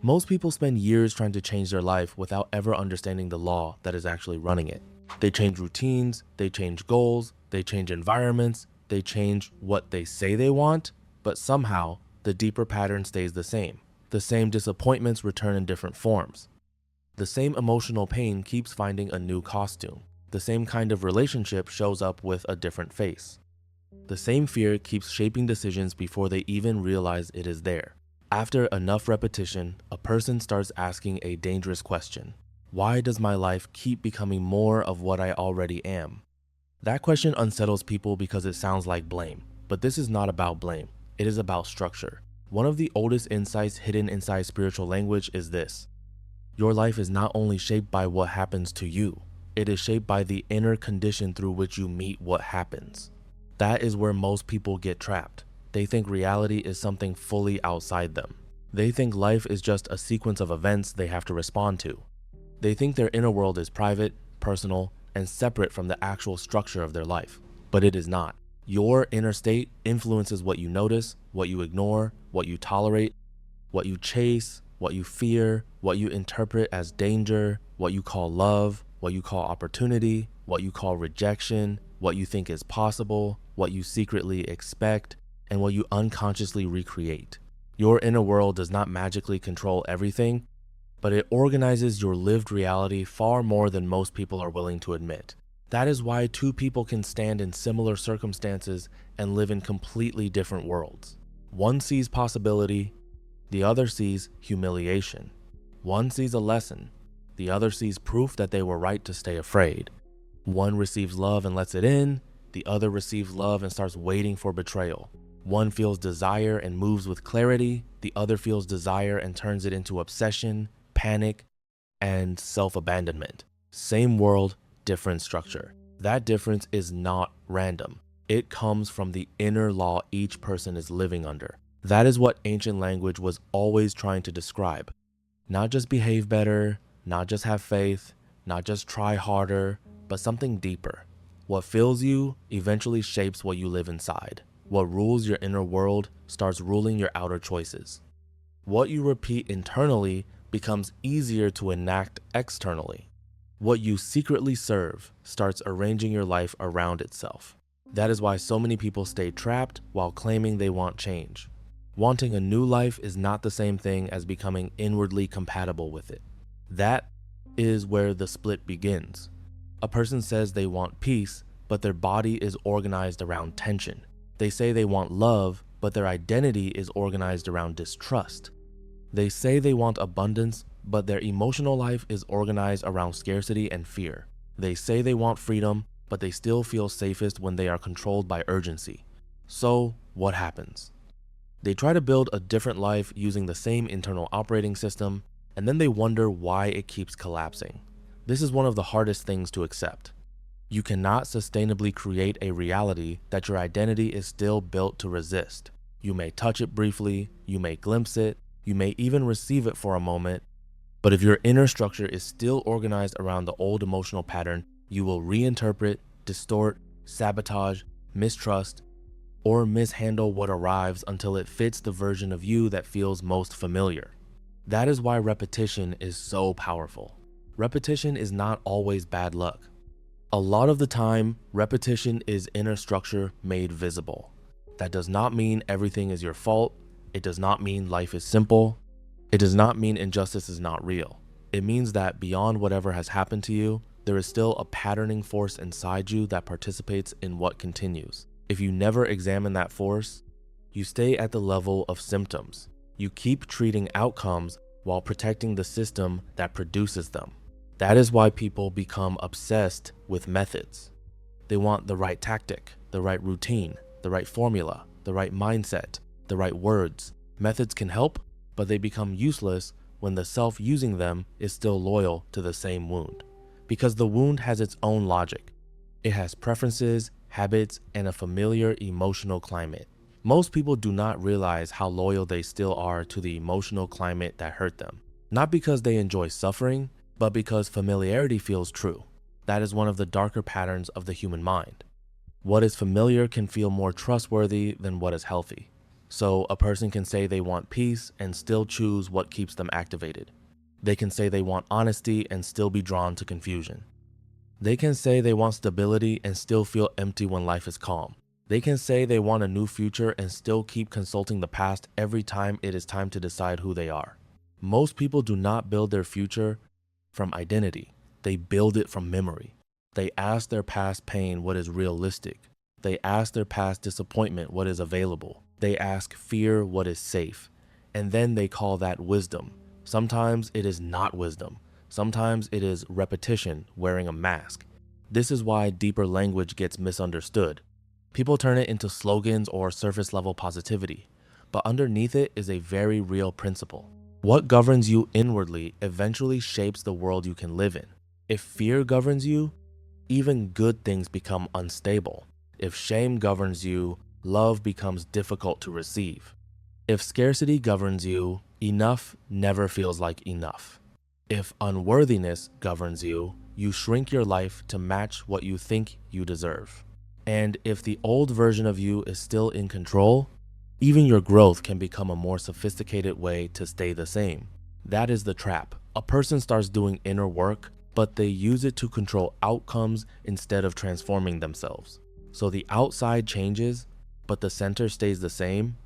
Most people spend years trying to change their life without ever understanding the law that is actually running it. They change routines, they change goals, they change environments, they change what they say they want, but somehow the deeper pattern stays the same. The same disappointments return in different forms. The same emotional pain keeps finding a new costume. The same kind of relationship shows up with a different face. The same fear keeps shaping decisions before they even realize it is there. After enough repetition, a person starts asking a dangerous question. Why does my life keep becoming more of what I already am? That question unsettles people because it sounds like blame. But this is not about blame. It is about structure. One of the oldest insights hidden inside spiritual language is this. Your life is not only shaped by what happens to you, it is shaped by the inner condition through which you meet what happens. That is where most people get trapped. They think reality is something fully outside them. They think life is just a sequence of events they have to respond to. They think their inner world is private, personal, and separate from the actual structure of their life. But it is not. Your inner state influences what you notice, what you ignore, what you tolerate, what you chase, what you fear, what you interpret as danger, what you call love, what you call opportunity, what you call rejection, what you think is possible, what you secretly expect, and what you unconsciously recreate. Your inner world does not magically control everything, but it organizes your lived reality far more than most people are willing to admit. That is why two people can stand in similar circumstances and live in completely different worlds. One sees possibility, the other sees humiliation. One sees a lesson, the other sees proof that they were right to stay afraid. One receives love and lets it in, the other receives love and starts waiting for betrayal. One feels desire and moves with clarity, the other feels desire and turns it into obsession, panic, and self-abandonment. Same world, different structure. That difference is not random. It comes from the inner law each person is living under. That is what ancient language was always trying to describe. Not just behave better, not just have faith, not just try harder, but something deeper. What fills you eventually shapes what you live inside. What rules your inner world starts ruling your outer choices. What you repeat internally becomes easier to enact externally. What you secretly serve starts arranging your life around itself. That is why so many people stay trapped while claiming they want change. Wanting a new life is not the same thing as becoming inwardly compatible with it. That is where the split begins. A person says they want peace, but their body is organized around tension. They say they want love, but their identity is organized around distrust. They say they want abundance, but their emotional life is organized around scarcity and fear. They say they want freedom, but they still feel safest when they are controlled by urgency. So, what happens? They try to build a different life using the same internal operating system, and then they wonder why it keeps collapsing. This is one of the hardest things to accept. You cannot sustainably create a reality that your identity is still built to resist. You may touch it briefly, you may glimpse it, you may even receive it for a moment, but if your inner structure is still organized around the old emotional pattern, you will reinterpret, distort, sabotage, mistrust, or mishandle what arrives until it fits the version of you that feels most familiar. That is why repetition is so powerful. Repetition is not always bad luck. A lot of the time, repetition is inner structure made visible. That does not mean everything is your fault. It does not mean life is simple. It does not mean injustice is not real. It means that beyond whatever has happened to you, there is still a patterning force inside you that participates in what continues. If you never examine that force, you stay at the level of symptoms. You keep treating outcomes while protecting the system that produces them. That is why people become obsessed with methods. They want the right tactic, the right routine, the right formula, the right mindset, the right words. Methods can help, but they become useless when the self using them is still loyal to the same wound. Because the wound has its own logic. It has preferences, habits, and a familiar emotional climate. Most people do not realize how loyal they still are to the emotional climate that hurt them. Not because they enjoy suffering, but because familiarity feels true. That is one of the darker patterns of the human mind. What is familiar can feel more trustworthy than what is healthy. So a person can say they want peace and still choose what keeps them activated. They can say they want honesty and still be drawn to confusion. They can say they want stability and still feel empty when life is calm. They can say they want a new future and still keep consulting the past every time it is time to decide who they are. Most people do not build their future from identity. They build it from memory. They ask their past pain what is realistic. They ask their past disappointment what is available. They ask fear what is safe. And then they call that wisdom. Sometimes it is not wisdom. Sometimes it is repetition wearing a mask. This is why deeper language gets misunderstood. People turn it into slogans or surface level positivity, but underneath it is a very real principle. What governs you inwardly eventually shapes the world you can live in. If fear governs you, even good things become unstable. If shame governs you, love becomes difficult to receive. If scarcity governs you, enough never feels like enough. If unworthiness governs you, you shrink your life to match what you think you deserve. And if the old version of you is still in control, even your growth can become a more sophisticated way to stay the same. That is the trap. A person starts doing inner work, but they use it to control outcomes instead of transforming themselves. So the outside changes, but the center stays the same,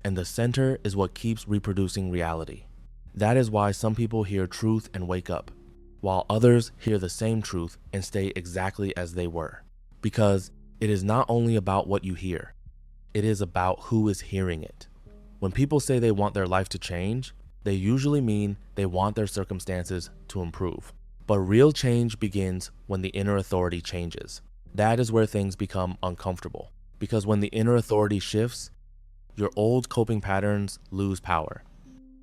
and the center is what keeps reproducing reality. That is why some people hear truth and wake up, while others hear the same truth and stay exactly as they were. Because it is not only about what you hear, it is about who is hearing it. When people say they want their life to change, they usually mean they want their circumstances to improve. But real change begins when the inner authority changes. That is where things become uncomfortable. Because when the inner authority shifts, your old coping patterns lose power.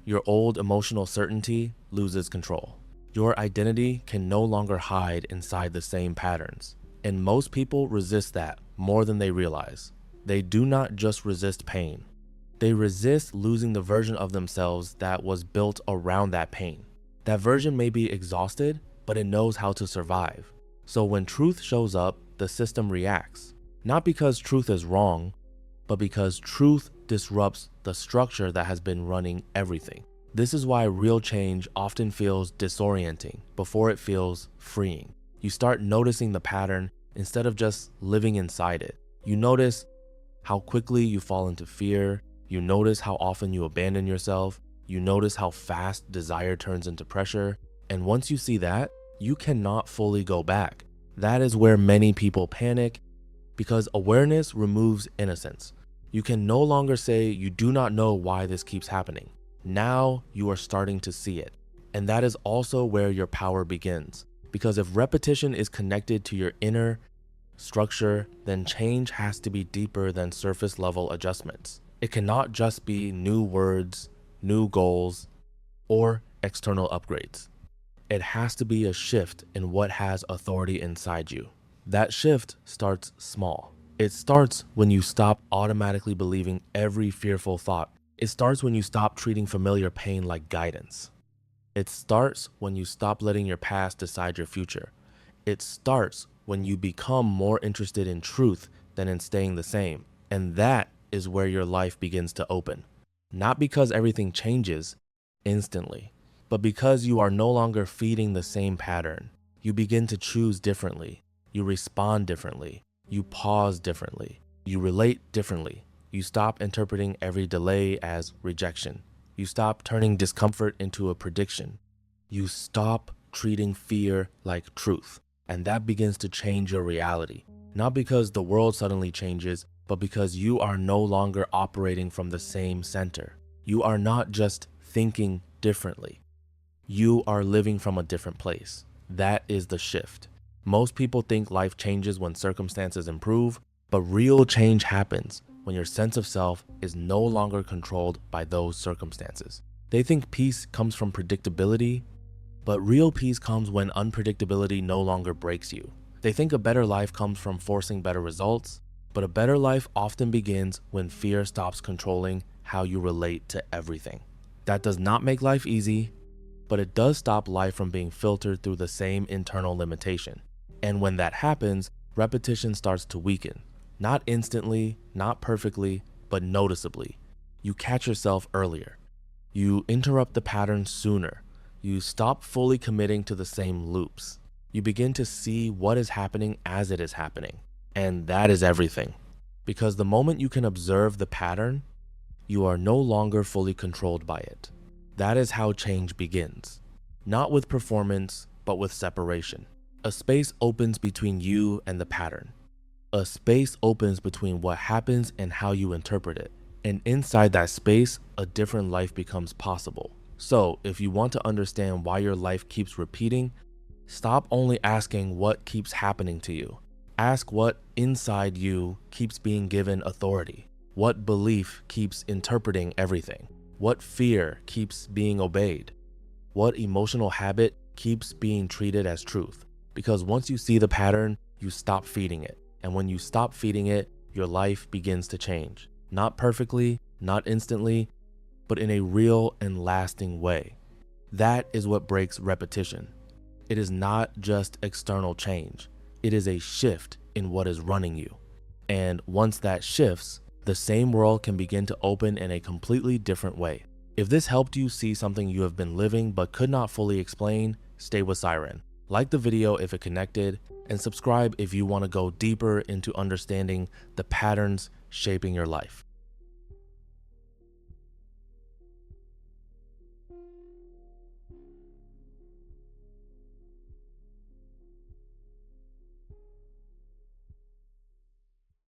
Your old emotional certainty loses control. Your identity can no longer hide inside the same patterns. And most people resist that more than they realize. They do not just resist pain. They resist losing the version of themselves that was built around that pain. That version may be exhausted, but it knows how to survive. So when truth shows up, the system reacts. Not because truth is wrong, but because truth disrupts the structure that has been running everything. This is why real change often feels disorienting before it feels freeing. You start noticing the pattern instead of just living inside it. You notice how quickly you fall into fear. You notice how often you abandon yourself. You notice how fast desire turns into pressure. And once you see that, you cannot fully go back. That is where many people panic, because awareness removes innocence. You can no longer say you do not know why this keeps happening. Now you are starting to see it. And that is also where your power begins. Because if repetition is connected to your inner structure, then change has to be deeper than surface level adjustments. It cannot just be new words, new goals, or external upgrades. It has to be a shift in what has authority inside you. That shift starts small. It starts when you stop automatically believing every fearful thought. It starts when you stop treating familiar pain like guidance. It starts when you stop letting your past decide your future. It starts when you become more interested in truth than in staying the same. And that is where your life begins to open. Not because everything changes instantly, but because you are no longer feeding the same pattern. You begin to choose differently. You respond differently. You pause differently. You relate differently. You stop interpreting every delay as rejection. You stop turning discomfort into a prediction. You stop treating fear like truth. And that begins to change your reality. Not because the world suddenly changes, but because you are no longer operating from the same center. You are not just thinking differently. You are living from a different place. That is the shift. Most people think life changes when circumstances improve, but real change happens when your sense of self is no longer controlled by those circumstances. They think peace comes from predictability, but real peace comes when unpredictability no longer breaks you. They think a better life comes from forcing better results, but a better life often begins when fear stops controlling how you relate to everything. That does not make life easy, but it does stop life from being filtered through the same internal limitation. And when that happens, repetition starts to weaken. Not instantly, not perfectly, but noticeably. You catch yourself earlier. You interrupt the pattern sooner. You stop fully committing to the same loops. You begin to see what is happening as it is happening. And that is everything. Because the moment you can observe the pattern, you are no longer fully controlled by it. That is how change begins. Not with performance, but with separation. A space opens between you and the pattern. A space opens between what happens and how you interpret it. And inside that space, a different life becomes possible. So, if you want to understand why your life keeps repeating, stop only asking what keeps happening to you. Ask what inside you keeps being given authority. What belief keeps interpreting everything? What fear keeps being obeyed? What emotional habit keeps being treated as truth? Because once you see the pattern, you stop feeding it. And when you stop feeding it, your life begins to change. Not perfectly, not instantly, but in a real and lasting way. That is what breaks repetition. It is not just external change. It is a shift in what is running you. And once that shifts, the same world can begin to open in a completely different way. If this helped you see something you have been living but could not fully explain, stay with Siren. Like the video if it connected, and subscribe if you want to go deeper into understanding the patterns shaping your life.